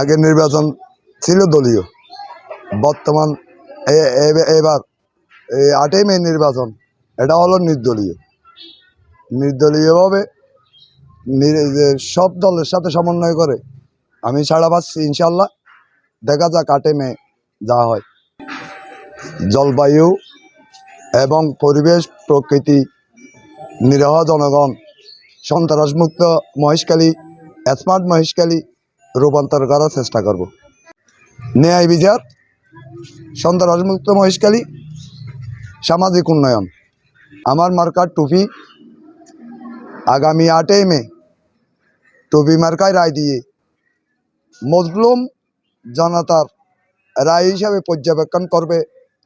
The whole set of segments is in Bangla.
আগের নির্বাচন ছিল দলীয়, বর্তমান এবার 8ই মে নির্বাচন, এটা হলো নির্দলীয়। নির্দলীয়ভাবে সব দলের সাথে সমন্বয় করে আমি ছাড়া পাচ্ছি, ইনশাল্লাহ দেখা যাক 8ই মে যা হয়। জলবায়ু এবং পরিবেশ, প্রকৃতি, নিরহ জনগণ, সন্ত্রাসমুক্ত মহেশখালী, স্মার্ট মহেশখালী রূপান্তর করার চেষ্টা করব। ন্যায় বিচার, সন্ত্রাসমুক্ত মহেশখালী, সামাজিক উন্নয়ন। আমার মার্কার টুপি। আগামী 8ই মে টুপি মার্কায় রায় দিয়ে মজলুম জনতার রায় হিসাবে পর্যবেক্ষণ করবে,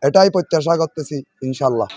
এটাই প্রত্যাশা করতেছি ইনশাল্লাহ।